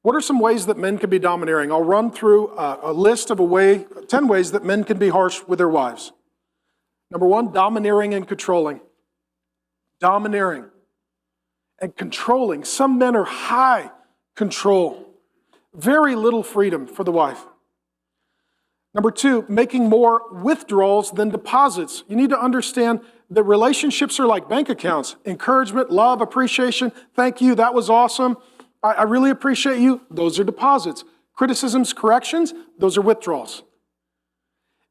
What are some ways that men can be domineering? I'll run through a list of 10 ways that men can be harsh with their wives. Number 1, domineering and controlling. Domineering and controlling. Some men are high control. Very little freedom for the wife. Number 2, making more withdrawals than deposits. You need to understand that relationships are like bank accounts. Encouragement, love, appreciation. Thank you, that was awesome. I really appreciate you. Those are deposits. Criticisms, corrections, those are withdrawals.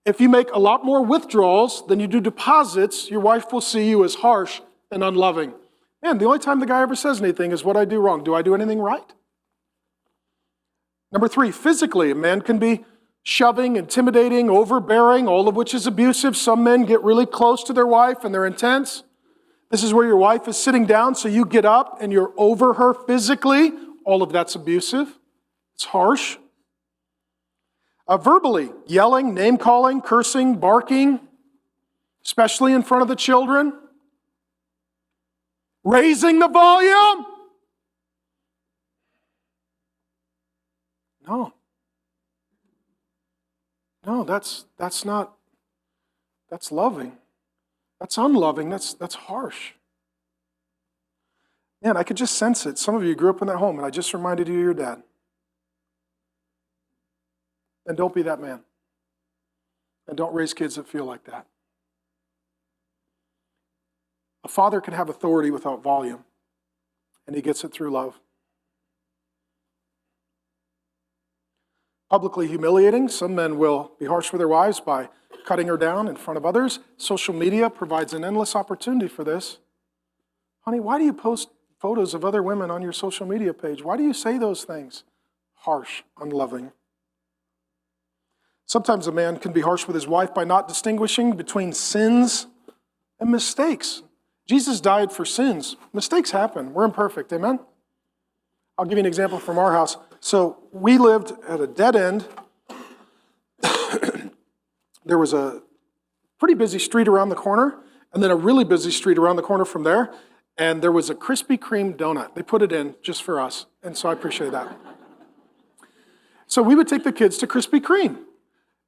If you make a lot more withdrawals than you do deposits, your wife will see you as harsh and unloving. Man, the only time the guy ever says anything is what I do wrong. Do I do anything right? Number 3, physically, a man can be shoving, intimidating, overbearing, all of which is abusive. Some men get really close to their wife and they're intense. This is where your wife is sitting down, so you get up and you're over her physically. All of that's abusive. It's harsh. Verbally, yelling, name-calling, cursing, barking, especially in front of the children. Raising the volume. No, that's loving. That's unloving. That's harsh. Man, I could just sense it. Some of you grew up in that home, and I just reminded you of your dad. And don't be that man. And don't raise kids that feel like that. A father can have authority without volume, and he gets it through love. Publicly humiliating. Some men will be harsh with their wives by cutting her down in front of others. Social media provides an endless opportunity for this. Honey, why do you post photos of other women on your social media page? Why do you say those things? Harsh, unloving. Sometimes a man can be harsh with his wife by not distinguishing between sins and mistakes. Jesus died for sins. Mistakes happen. We're imperfect. Amen? I'll give you an example from our house. So we lived at a dead end. There was a pretty busy street around the corner, and then a really busy street around the corner from there, and there was a Krispy Kreme donut. They put it in just for us, and so I appreciate that. So we would take the kids to Krispy Kreme,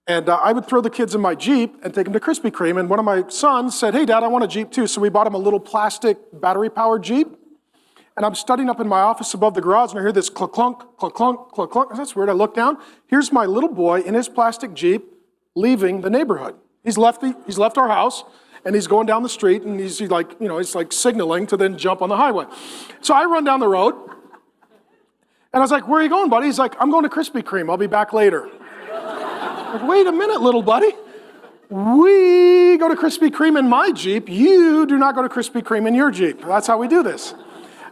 and I would throw the kids in my Jeep and take them to Krispy Kreme, and one of my sons said, hey, Dad, I want a Jeep too. So we bought him a little plastic battery-powered Jeep, and I'm studying up in my office above the garage, and I hear this clunk, clunk, clunk, clunk, clunk. That's weird. I look down. Here's my little boy in his plastic Jeep leaving the neighborhood. He's left our house, and he's going down the street, and he's like signaling to then jump on the highway. So I run down the road, and I was like, where are you going, buddy? He's like, I'm going to Krispy Kreme. I'll be back later. I'm like, wait a minute, little buddy. We go to Krispy Kreme in my Jeep. You do not go to Krispy Kreme in your Jeep. That's how we do this.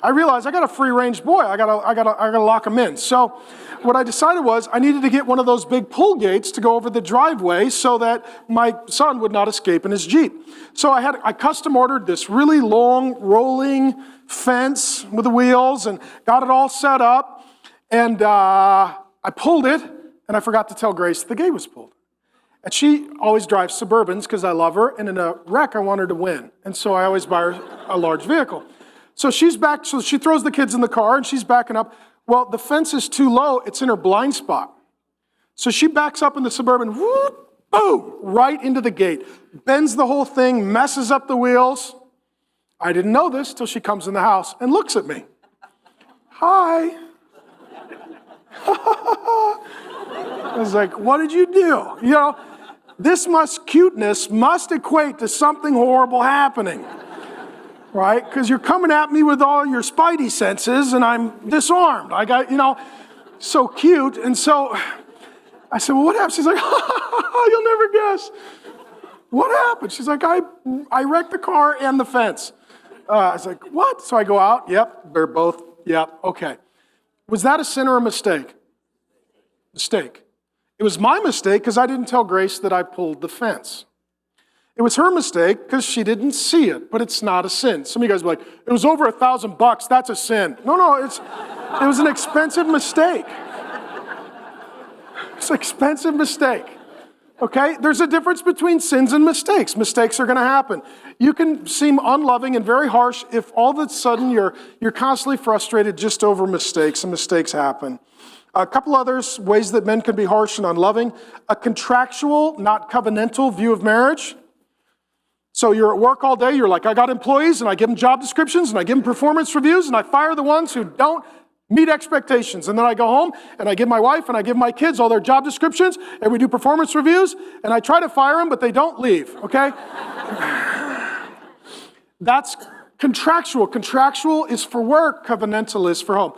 I realized I got a free-range boy. I gotta lock him in. So what I decided was I needed to get one of those big pull gates to go over the driveway so that my son would not escape in his Jeep. So I custom ordered this really long rolling fence with the wheels and got it all set up. And I pulled it, and I forgot to tell Grace the gate was pulled. And she always drives Suburbans because I love her, and in a wreck I want her to win. And so I always buy her a large vehicle. So she's back, so she throws the kids in the car and she's backing up. Well, the fence is too low, it's in her blind spot. So she backs up in the Suburban, whoop, boom, right into the gate. Bends the whole thing, messes up the wheels. I didn't know this till she comes in the house and looks at me. Hi. I was like, what did you do? You know, cuteness must equate to something horrible happening. Right? Because you're coming at me with all your spidey senses and I'm disarmed. I got, so cute. And so I said, well, what happened? She's like, you'll never guess. What happened? She's like, I wrecked the car and the fence. I was like, what? So I go out. Yep, they're both. Yep, okay. Was that a sin or a mistake? Mistake. It was my mistake because I didn't tell Grace that I pulled the fence. It was her mistake because she didn't see it, but it's not a sin. Some of you guys will be like, it was over $1,000, that's a sin. No, it was an expensive mistake. It's an expensive mistake. Okay? There's a difference between sins and mistakes. Mistakes are going to happen. You can seem unloving and very harsh if all of a sudden you're constantly frustrated just over mistakes, and mistakes happen. A couple others, ways that men can be harsh and unloving. A contractual, not covenantal view of marriage. So you're at work all day, you're like, I got employees, and I give them job descriptions, and I give them performance reviews, and I fire the ones who don't meet expectations. And then I go home, and I give my wife and I give my kids all their job descriptions, and we do performance reviews, and I try to fire them, but they don't leave, okay? That's contractual. Contractual is for work, covenantal is for home.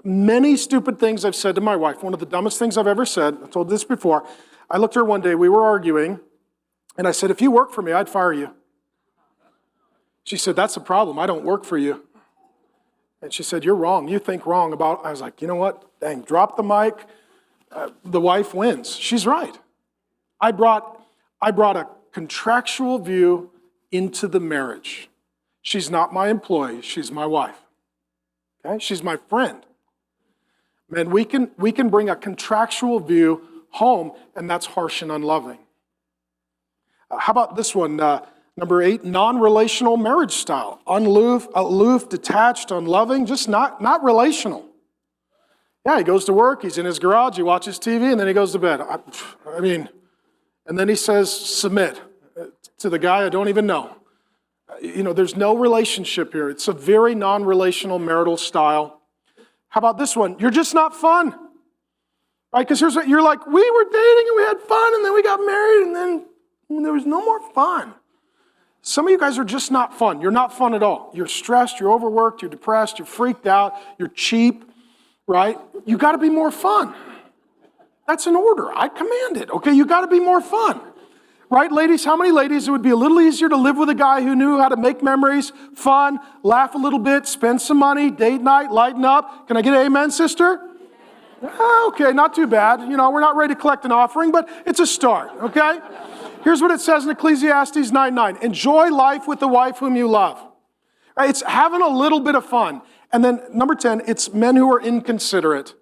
Many stupid things I've said to my wife. One of the dumbest things I've ever said, I told this before. I looked at her one day, we were arguing, and I said, if you work for me, I'd fire you. She said, that's the problem, I don't work for you. And she said, you're wrong, you think wrong about, I was like, you know what, dang, drop the mic, the wife wins. She's right. I brought a contractual view into the marriage. She's not my employee, she's my wife. Okay, she's my friend. Man, we can bring a contractual view home, and that's harsh and unloving. How about this one? Number 8, non-relational marriage style. Aloof, detached, unloving, just not relational. Yeah, he goes to work, he's in his garage, he watches TV, and then he goes to bed. And then he says, submit to the guy I don't even know. There's no relationship here. It's a very non-relational marital style. How about this one? You're just not fun. Right? Because here's what you're like, we were dating and we had fun, and then we got married, and then there was no more fun. Some of you guys are just not fun. You're not fun at all. You're stressed, you're overworked, you're depressed, you're freaked out, you're cheap, right? You got to be more fun. That's an order. I command it. Okay, you got to be more fun. Right, ladies? How many ladies, it would be a little easier to live with a guy who knew how to make memories, fun, laugh a little bit, spend some money, date night, lighten up. Can I get an amen, sister? Okay, not too bad. We're not ready to collect an offering, but it's a start, okay? Here's what it says in Ecclesiastes 9:9. Enjoy life with the wife whom you love. Right, it's having a little bit of fun. And then number 10, it's men who are inconsiderate.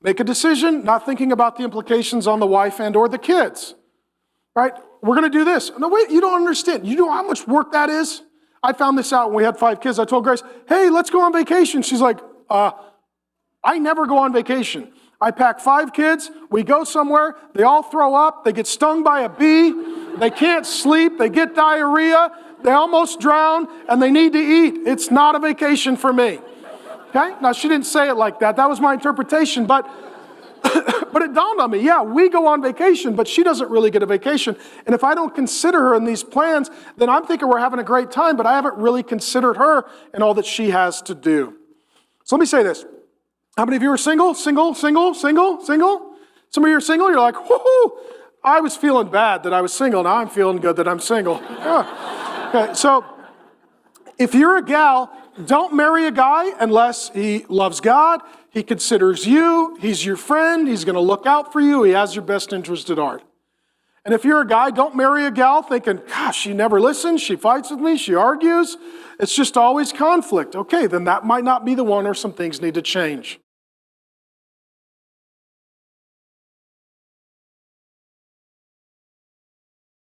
Make a decision, not thinking about the implications on the wife and or the kids. Right? We're going to do this. No, wait, you don't understand. You know how much work that is? I found this out when we had 5 kids. I told Grace, hey, let's go on vacation. She's like, I never go on vacation. I pack 5 kids. We go somewhere. They all throw up. They get stung by a bee. They can't sleep. They get diarrhea. They almost drown, and they need to eat. It's not a vacation for me. Okay? Now, she didn't say it like that. That was my interpretation, but it dawned on me, yeah, we go on vacation, but she doesn't really get a vacation. And if I don't consider her in these plans, then I'm thinking we're having a great time, but I haven't really considered her and all that she has to do. So let me say this. How many of you are single? Single? Some of you are single, you're like, whoo-hoo, I was feeling bad that I was single. Now I'm feeling good that I'm single. Yeah. Okay, so if you're a gal, don't marry a guy unless he loves God, he considers you, he's your friend, he's going to look out for you, he has your best interest at heart. And if you're a guy, don't marry a gal thinking, gosh, she never listens, she fights with me, she argues, it's just always conflict. Okay, then that might not be the one, or some things need to change.